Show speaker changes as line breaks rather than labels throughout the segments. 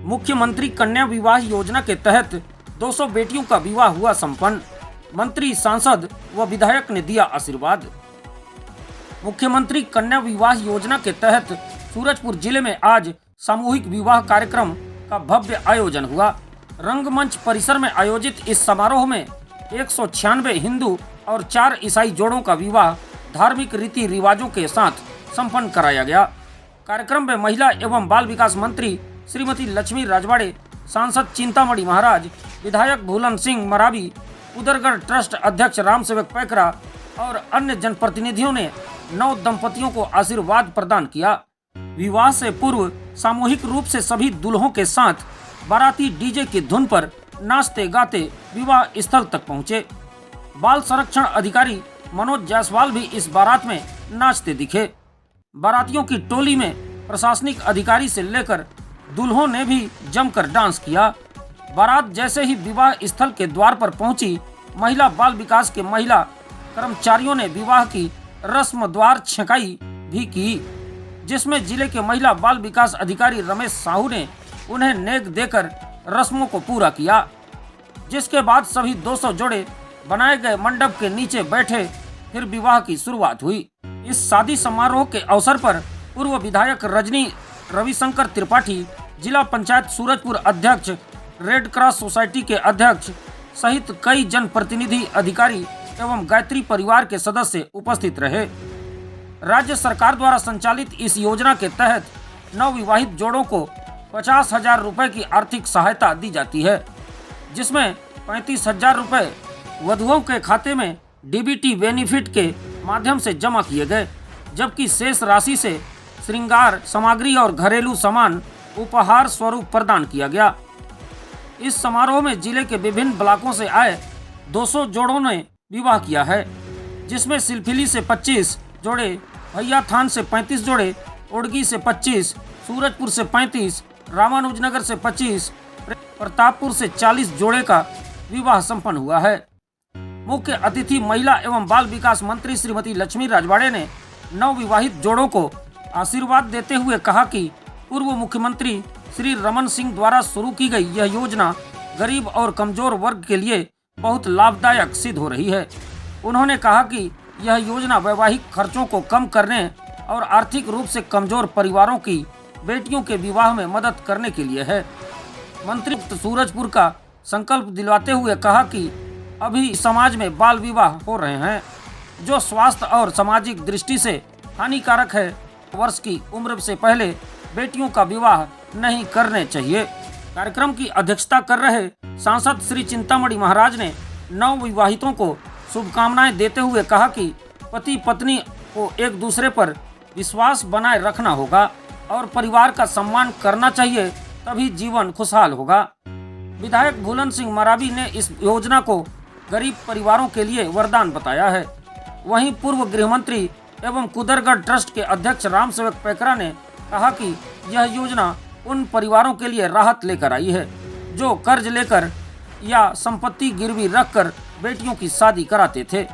मुख्यमंत्री कन्या विवाह योजना के तहत 200 बेटियों का विवाह हुआ संपन्न। मंत्री, सांसद व विधायक ने दिया आशीर्वाद। मुख्यमंत्री कन्या विवाह योजना के तहत सूरजपुर जिले में आज सामूहिक विवाह कार्यक्रम का भव्य आयोजन हुआ। रंगमंच परिसर में आयोजित इस समारोह में 196 हिंदू और 4 ईसाई जोड़ों का विवाह धार्मिक रीति रिवाजों के साथ संपन्न कराया गया। कार्यक्रम में महिला एवं बाल विकास मंत्री श्रीमती लक्ष्मी राजवाड़े, सांसद चिंतामणि महाराज, विधायक भूलन सिंह मरावी, उदरगढ़ ट्रस्ट अध्यक्ष रामसेवक पैकरा और अन्य जनप्रतिनिधियों ने नव दंपतियों को आशीर्वाद प्रदान किया। विवाह से पूर्व सामूहिक रूप से सभी दुल्हों के साथ बाराती डीजे की धुन पर नाचते गाते विवाह स्थल तक पहुंचे। बाल संरक्षण अधिकारी मनोज जायसवाल भी इस बारात में नाचते दिखे। बारातियों की टोली में प्रशासनिक अधिकारी से लेकर दुल्हों ने भी जमकर डांस किया। बारात जैसे ही विवाह स्थल के द्वार पर पहुंची, महिला बाल विकास के महिला कर्मचारियों ने विवाह की रस्म द्वार छकाई भी की, जिसमें जिले के महिला बाल विकास अधिकारी रमेश साहू ने उन्हें नेक देकर रस्मों को पूरा किया। जिसके बाद सभी 200 जोड़े बनाए गए मंडप के नीचे बैठे, फिर विवाह की शुरुआत हुई। इस शादी समारोह के अवसर पर पूर्व विधायक रजनी रविशंकर त्रिपाठी, जिला पंचायत सूरजपुर अध्यक्ष, रेड क्रॉस सोसाइटी के अध्यक्ष सहित कई जनप्रतिनिधि, अधिकारी एवं गायत्री परिवार के सदस्य उपस्थित रहे। राज्य सरकार द्वारा संचालित इस योजना के तहत नवविवाहित जोड़ों को 50,000 रुपए की आर्थिक सहायता दी जाती है, जिसमें 35,000 रुपए वधुओं के खाते में डीबीटी बेनिफिट के माध्यम से जमा किए गए, जबकि शेष राशि से श्रृंगार सामग्री और घरेलू सामान उपहार स्वरूप प्रदान किया गया। इस समारोह में जिले के विभिन्न ब्लॉकों से आए 200 जोड़ों ने विवाह किया है, जिसमें सिलफिली से 25 जोड़े, भैया थान से 35 जोड़े, ओडगी से 25, सूरजपुर से 35, रामानुजनगर से 25, प्रतापपुर से 40 जोड़े का विवाह संपन्न हुआ है। मुख्य अतिथि महिला एवं बाल विकास मंत्री श्रीमती लक्ष्मी राजवाड़े ने नवविवाहित जोड़ों को आशीर्वाद देते हुए कहा कि पूर्व मुख्यमंत्री श्री रमन सिंह द्वारा शुरू की गई यह योजना गरीब और कमजोर वर्ग के लिए बहुत लाभदायक सिद्ध हो रही है। उन्होंने कहा कि यह योजना वैवाहिक खर्चों को कम करने और आर्थिक रूप से कमजोर परिवारों की बेटियों के विवाह में मदद करने के लिए है। मंत्री सूरजपुर का संकल्प दिलवाते हुए कहा कि अभी समाज में बाल विवाह हो रहे हैं, जो स्वास्थ्य और सामाजिक दृष्टि से हानिकारक है। वर्ष की उम्र से पहले बेटियों का विवाह नहीं करने चाहिए। कार्यक्रम की अध्यक्षता कर रहे सांसद श्री चिंतामणि महाराज ने नवविवाहितों को शुभकामनाएं देते हुए कहा कि पति पत्नी को एक दूसरे पर विश्वास बनाए रखना होगा और परिवार का सम्मान करना चाहिए, तभी जीवन खुशहाल होगा। विधायक भूलन सिंह मरावी ने इस योजना को गरीब परिवारों के लिए वरदान बताया है। वहीं पूर्व गृह मंत्री एवं कुदरगढ़ ट्रस्ट के अध्यक्ष रामसेवक पैकरा ने कहा कि यह योजना उन परिवारों के लिए राहत लेकर आई है, जो कर्ज लेकर या संपत्ति गिरवी रखकर बेटियों की शादी कराते थे।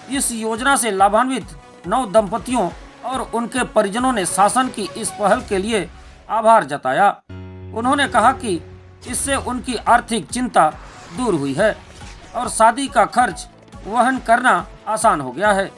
इस योजना से लाभान्वित नव दंपतियों और उनके परिजनों ने शासन की इस पहल के लिए आभार जताया। उन्होंने कहा कि इससे उनकी आर्थिक चिंता दूर हुई है और शादी का खर्च वहन करना आसान हो गया है।